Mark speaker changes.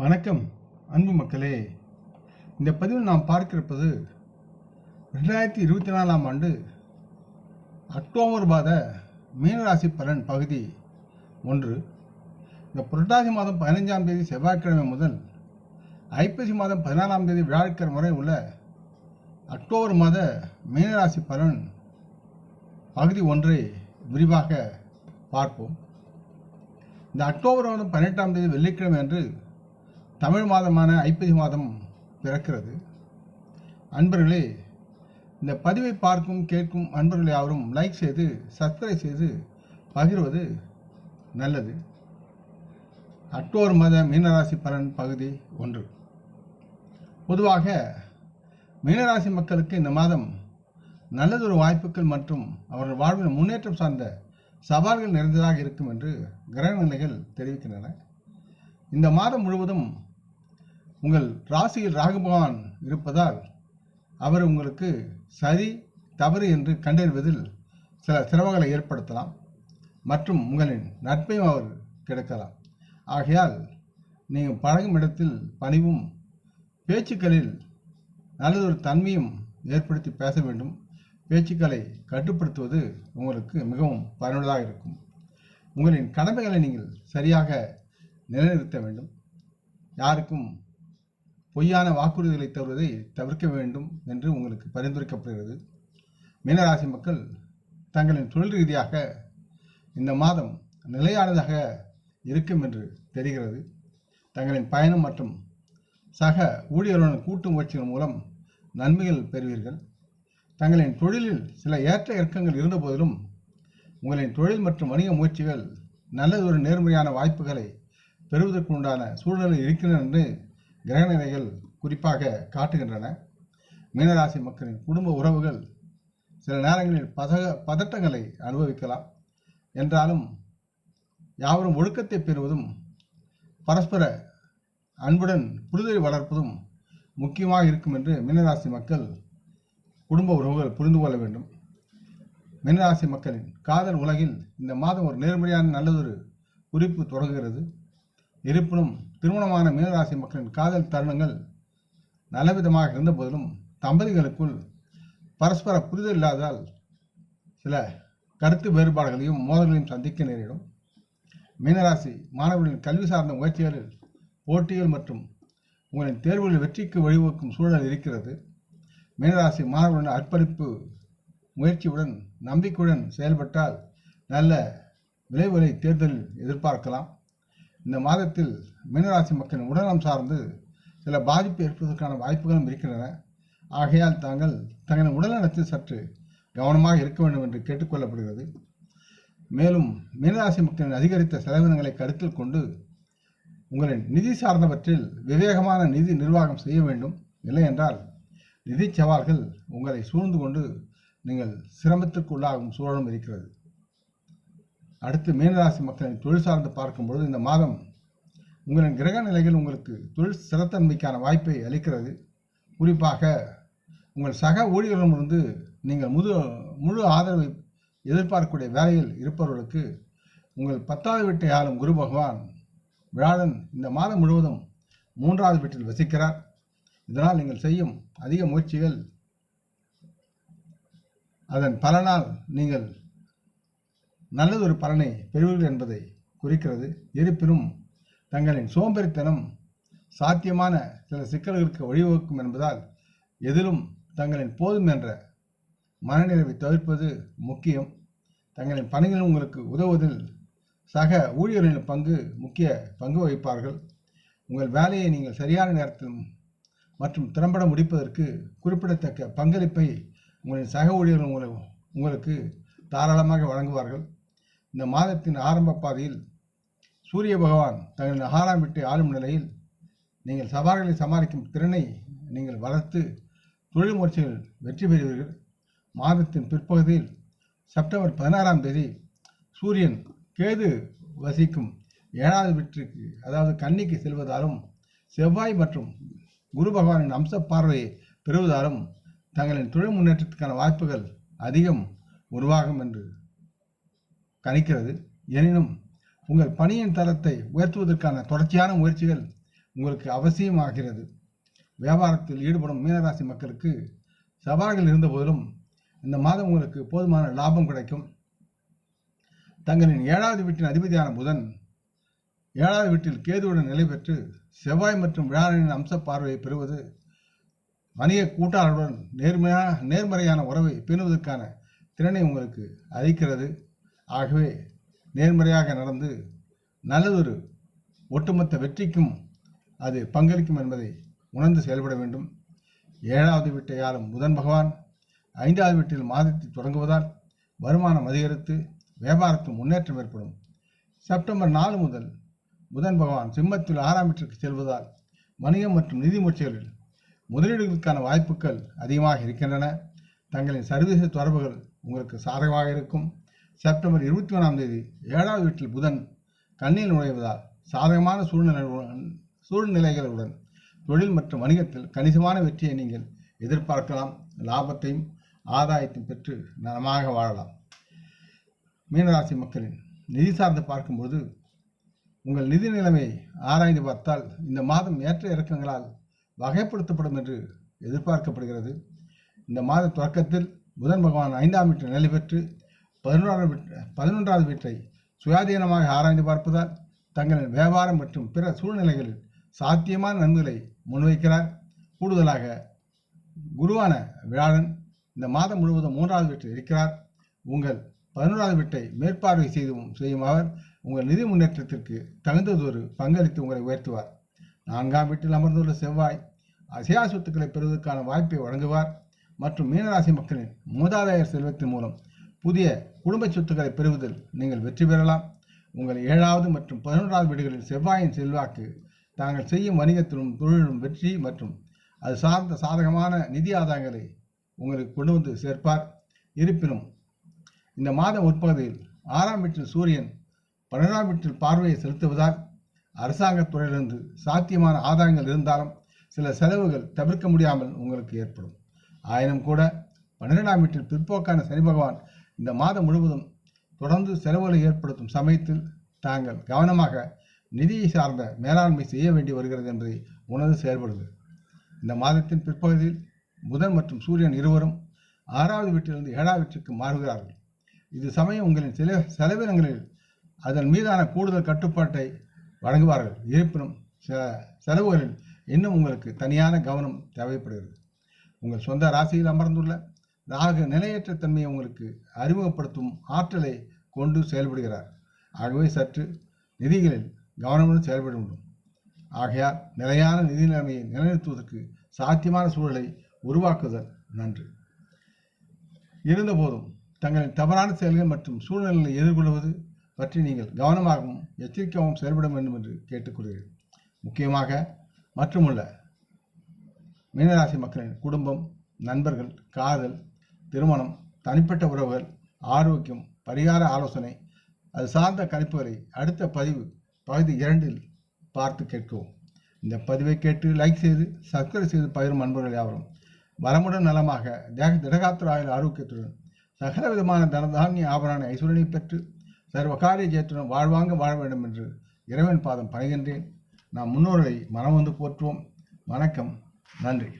Speaker 1: வணக்கம் அன்பு மக்களே. இந்த பதிவில் நாம் பார்க்கிருப்பது 2024 ஆண்டு அக்டோபர் மாத மீனராசி பலன் பகுதி 1. இந்த புரட்டாசி மாதம் 15ஆம் தேதி செவ்வாய்க்கிழமை முதல் ஐப்பசி மாதம் 16ஆம் தேதி வியாழக்கிழமை வரை உள்ள அக்டோபர் மாத மீனராசி பலன் பகுதி 1 விரிவாக பார்ப்போம். இந்த அக்டோபர் மாதம் 18ஆம் தேதி வெள்ளிக்கிழமை அன்று தமிழ் மாதமான ஐப்பசி மாதம் பிறக்கிறது. அன்பர்களே, இந்த பதிவை பார்க்கும் கேட்கும் அன்பர்கள் யாவரும் லைக் செய்து சப்ஸ்கிரைப் செய்து பகிர்வது நல்லது. அக்டோபர் மாத மீனராசி பலன் பகுதி 1. பொதுவாக மீனராசி மக்களுக்கு இந்த மாதம் நல்லதொரு வாய்ப்புகள் மற்றும் அவர்கள் வாழ்வில் முன்னேற்றம் சார்ந்த சவால்கள் நிறைந்ததாக இருக்கும் என்று கிரக நிலைகள் தெரிவிக்கின்றன. இந்த மாதம் முழுவதும் உங்கள் ராசியில் ராகு பகவான் இருப்பதால் அவர் உங்களுக்கு சரி தவறு என்று கண்டறிவதில் சில சிரமங்களை ஏற்படுத்தலாம் மற்றும் உங்களின் நட்பையும் அவர் கெடுக்கலாம். ஆகையால் நீங்கள் பழகும் இடத்தில் பணிவும் பேச்சுக்களில் நல்லதொரு தன்மையும் ஏற்படுத்தி பேச வேண்டும். பேச்சுக்களை கட்டுப்படுத்துவது உங்களுக்கு மிகவும் பயனுள்ளதாக இருக்கும். உங்களின் கடமைகளை நீங்கள் சரியாக நிலைநிறுத்த வேண்டும். யாருக்கும் பொய்யான வாக்குறுதிகளை தருவதை தவிர்க்க வேண்டும் என்று உங்களுக்கு பரிந்துரைக்கப்படுகிறது. மீனராசி மக்கள் தங்களின் தொழில் ரீதியாக இந்த மாதம் நிலையானதாக இருக்கும் என்று தெரிகிறது. தங்களின் பயணம் மற்றும் சக ஊழியர்களுடன் கூட்டு முயற்சிகள் மூலம் நன்மைகள் பெறுவீர்கள். தங்களின் தொழிலில் சில ஏற்ற இறக்கங்கள் இருந்த போதிலும் உங்களின் தொழில் மற்றும் வணிக முயற்சிகள் நல்லதொரு நேர்மறையான வாய்ப்புகளை பெறுவதற்கு உண்டான சூழ்நிலை இருக்கின்றன என்று கிரக நிலைகள் குறிப்பாக காட்டுகின்றன. மீனராசி மக்களின் குடும்ப உறவுகள் சில நேரங்களில் பதட்டங்களை அனுபவிக்கலாம். என்றாலும் யாவரும் ஒழுக்கத்தை பெறுவதும் பரஸ்பர அன்புடன் புரிதலை வளர்ப்பதும் முக்கியமாக இருக்கும் என்று மீனராசி மக்கள் குடும்ப உறவுகள் புரிந்து கொள்ள வேண்டும். மீனராசி மக்களின் காதல் உலகில் இந்த மாதம் ஒரு நேர்மறையான நல்லதொரு குறிப்பு தொடங்குகிறது. இருப்பினும் திருமணமான மீனராசி மக்களின் காதல் தருணங்கள் நல்லவிதமாக இருந்த போதிலும் தம்பதிகளுக்குள் பரஸ்பர புரிதல் இல்லாததால் சில கருத்து வேறுபாடுகளையும் மோதல்களையும் சந்திக்க நேரிடும். மீனராசி மாணவர்களின் கல்வி சார்ந்த முயற்சிகளில் போட்டிகள் மற்றும் உங்களின் தேர்வுகளில் வெற்றிக்கு வழிவகுக்கும் சூழல் இருக்கிறது. மீனராசி மாணவர்களின் அர்ப்பணிப்பு முயற்சியுடன் நம்பிக்கையுடன் செயல்பட்டால் நல்ல விளைவுகளை தேர்தலில் எதிர்பார்க்கலாம். இந்த மாதத்தில் மீனராசி மக்களின் உடல்நலம் சார்ந்து சில பாதிப்பு ஏற்படுவதற்கான வாய்ப்புகளும் இருக்கின்றன. ஆகையால் தங்களின் உடல்நலத்தில் சற்று கவனமாக இருக்க வேண்டும் என்று கேட்டுக்கொள்ளப்படுகிறது. மேலும் மீனராசி மக்களின் அதிகரித்த செலவினங்களை கருத்தில் கொண்டு உங்களின் நிதி சார்ந்தவற்றில் விவேகமான நிதி நிர்வாகம் செய்ய வேண்டும். இல்லை என்றால் நிதி சவால்கள் உங்களை சூழ்ந்து கொண்டு நீங்கள் சிரமத்திற்கு உள்ளாகும் சூழலும் இருக்கிறது. அடுத்து மீனராசி மக்களின் தொழில் சார்ந்து பார்க்கும்பொழுது இந்த மாதம் உங்களின் கிரக நிலைகள் உங்களுக்கு தொழில் ஸ்திரத்தன்மைக்கான வாய்ப்பை அளிக்கிறது. குறிப்பாக உங்கள் சக ஊழியர்களிடமிருந்து நீங்கள் முழு ஆதரவை எதிர்பார்க்கக்கூடிய வேலையில் இருப்பவர்களுக்கு உங்கள் 10வது வீட்டை ஆளும் குரு பகவான் வியாழன் இந்த மாதம் முழுவதும் 3வது வீட்டில் வசிக்கிறார். இதனால் நீங்கள் செய்யும் அதிக முயற்சிகள் அதன் பலனால் நீங்கள் நல்லதொரு பலனை பெறுவீர்கள் என்பதை குறிக்கிறது. இருப்பினும் தங்களின் சோம்பேறித்தனம் சாத்தியமான சில சிக்கல்களுக்கு வழிவகுக்கும் என்பதால் எதிலும் தங்களின் போதும் என்ற மனநிறைவை தவிர்ப்பது முக்கியம். தங்களின் பணிகளில் உங்களுக்கு உதவுவதில் சக ஊழியர்களின் முக்கிய பங்கு வகிப்பார்கள். உங்கள் வேலையை நீங்கள் சரியான நேரத்தில் மற்றும் திறம்பட முடிப்பதற்கு குறிப்பிடத்தக்க பங்களிப்பை உங்களின் சக ஊழியர்கள் உங்களுக்கு தாராளமாக வழங்குவார்கள். இந்த மாதத்தின் ஆரம்ப பாதையில் சூரிய பகவான் தங்களின் 6ஆம் வீட்டை ஆளும் நிலையில் நீங்கள் சவால்களை சமாளிக்கும் திறனை நீங்கள் வளர்த்து தொழில் முயற்சிகள் வெற்றி பெறுவீர்கள். மாதத்தின் பிற்பகுதியில் செப்டம்பர் 16ஆம் தேதி சூரியன் கேது வசிக்கும் 7வது வீட்டிற்கு அதாவது கன்னிக்கு செல்வதாலும் செவ்வாய் மற்றும் குரு பகவானின் அம்ச பார்வையை பெறுவதாலும் தங்களின் தொழில் முன்னேற்றத்துக்கான வாய்ப்புகள் அதிகம் உருவாகும் என்று கணிக்கிறது. எனினும் உங்கள் பணியின் தரத்தை உயர்த்துவதற்கான தொடர்ச்சியான முயற்சிகள் உங்களுக்கு அவசியமாகிறது. வியாபாரத்தில் ஈடுபடும் மீனராசி மக்களுக்கு சவால்கள் இருந்த போதிலும் இந்த மாதம் உங்களுக்கு போதுமான லாபம் கிடைக்கும். தங்களின் 7வது வீட்டின் அதிபதியான புதன் 7வது வீட்டில் கேதுவுடன் நிலை பெற்று செவ்வாய் மற்றும் வியாழனின் அம்ச பார்வையை பெறுவது வணிக கூட்டாளருடன் நேர்மறையான உறவை பேணுவதற்கான திறனை உங்களுக்கு அளிக்கிறது. ஆகவே நேர்மறையாக நடந்து நல்லதொரு ஒட்டுமொத்த வெற்றிக்கும் அது பங்களிக்கும் என்பதை உணர்ந்து செயல்பட வேண்டும். 7வது வீட்டை ஆளும் புதன் பகவான் 5வது வீட்டில் மாதத்தை தொடங்குவதால் வருமானம் அதிகரித்து வியாபாரத்தில் முன்னேற்றம் ஏற்படும். செப்டம்பர் 4 முதல் புதன் பகவான் சிம்மத்தில் 6ஆம் வீட்டிற்கு செல்வதால் வணிகம் மற்றும் நிதி முயற்சிகளில் முதலீடுகளுக்கான வாய்ப்புகள் அதிகமாக இருக்கின்றன. தங்களின் சர்வதேச தொடர்புகள் உங்களுக்கு சாதகமாக இருக்கும். செப்டம்பர் 21ஆம் தேதி 7வது வீட்டில் புதன் கண்ணில் நுழைவதால் சாதகமான சூழ்நிலைகளுடன் தொழில் மற்றும் வணிகத்தில் கணிசமான வெற்றியை நீங்கள் எதிர்பார்க்கலாம். லாபத்தையும் ஆதாயத்தையும் பெற்று நலமாக வாழலாம். மீனராசி மக்களின் நிதி சார்ந்து பார்க்கும்போது உங்கள் நிதி நிலைமையை ஆராய்ந்து பார்த்தால் இந்த மாதம் ஏற்ற இறக்கங்களால் வகைப்படுத்தப்படும் என்று எதிர்பார்க்கப்படுகிறது. இந்த மாத தொடக்கத்தில் புதன் பகவான் 5ஆம் வீட்டில் நிலை பெற்று 11வது வீட்டை சுயாதீனமாக ஆராய்ந்து பார்ப்பதால் தங்களின் வியாபாரம் மற்றும் பிற சூழ்நிலைகளில் சாத்தியமான நன்மைகளை முன்வைக்கிறார். கூடுதலாக குருவான வியாழன் இந்த மாதம் முழுவதும் 3வது வீட்டில் இருக்கிறார். உங்கள் 11வது வீட்டை மேற்பார்வை செய்யும் அவர் உங்கள் நிதி முன்னேற்றத்திற்கு தகுந்ததொரு பங்களித்து உங்களை உயர்த்துவார். 4ஆம் வீட்டில் அமர்ந்துள்ள செவ்வாய் அசையா சொத்துக்களை பெறுவதற்கான வாய்ப்பை வழங்குவார் மற்றும் மீனராசி மக்களின் மூதாதையர் செல்வத்தின் மூலம் புதிய குடும்ப சொத்துக்களை பெறுவதில் நீங்கள் வெற்றி பெறலாம். உங்கள் 7வது மற்றும் 11வது வீடுகளில் செவ்வாயின் செல்வாக்கு தாங்கள் செய்யும் வணிகத்திலும் தொழிலும் வெற்றி மற்றும் அது சார்ந்த சாதகமான நிதி ஆதாயங்களை உங்களுக்கு கொண்டு வந்து சேர்ப்பார். இருப்பினும் இந்த மாத உட்பகுதியில் 6ஆம் வீட்டில் சூரியன் 12ஆம் வீட்டில் பார்வையை செலுத்துவதால் அரசாங்கத் துறையிலிருந்து சாத்தியமான ஆதாயங்கள் இருந்தாலும் சில செலவுகள் தவிர்க்க முடியாமல் உங்களுக்கு ஏற்படும். ஆயினும் கூட 12ஆம் வீட்டில் பிற்போக்கான சனி பகவான் இந்த மாதம் முழுவதும் தொடர்ந்து செலவுகளை ஏற்படுத்தும் சமயத்தில் தாங்கள் கவனமாக நிதியை சார்ந்த மேலாண்மை செய்ய வேண்டி வருகிறது என்பதை உணர்ந்து செயல்படுங்கள். இந்த மாதத்தின் பிற்பகுதியில் புதன் மற்றும் சூரியன் இருவரும் 6வது வீட்டிலிருந்து 7வது வீட்டிற்கு மாறுகிறார்கள். இது சமயம் உங்களின் செலவினங்களில் அதன் மீதான கூடுதல் கட்டுப்பாட்டை வழங்குவார்கள். இருப்பினும் சில செலவுகளில் இன்னும் உங்களுக்கு தனியான கவனம் தேவைப்படுகிறது. உங்கள் சொந்த ராசியில் அமர்ந்துள்ள ராகு நிலையற்ற தன்மையை உங்களுக்கு அறிமுகப்படுத்தும் ஆற்றலை கொண்டு செயல்படுகிறார். ஆகவே சற்று நிதிகளில் கவனமுடன் செயல்பட வேண்டும். ஆகையால் நிலையான நிதி நிலைமையை நிலைநிறுத்துவதற்கு சாத்தியமான சூழலை உருவாக்குதல் நன்று. இருந்தபோதும் தங்களின் தவறான செயல்கள் மற்றும் சூழ்நிலைகளை எதிர்கொள்வது பற்றி நீங்கள் கவனமாகவும் எச்சரிக்கையாகவும் செயல்பட வேண்டும் என்று கேட்டுக்கொள்கிறேன். முக்கியமாக மற்றுமுள்ள மீனராசி மக்களின் குடும்பம், நண்பர்கள், காதல், திருமணம், தனிப்பட்ட உறவுகள், ஆரோக்கியம், பரிகார ஆலோசனை அது சார்ந்த கணிப்புகளை அடுத்த பகுதி 2இல் பார்த்து கேட்கவும். இந்த பதிவை கேட்டு லைக் செய்து சப்ஸ்கிரைப் செய்து பகிரும் நண்பர்கள் யாவரும் வளமுடன் நலமாக திடகாத்திர ஆரோக்கியத்துடன் சகல விதமான தனதானிய ஆபரண ஐஸ்வரனை பெற்று சர்வகாரிய ஜெயத்துடன் வாழ்வாங்க வாழ வேண்டும் என்று இறைவன் பாதம் பணிகின்றேன். நாம் முன்னோர்களை மனம் வந்து போற்றுவோம். வணக்கம். நன்றி.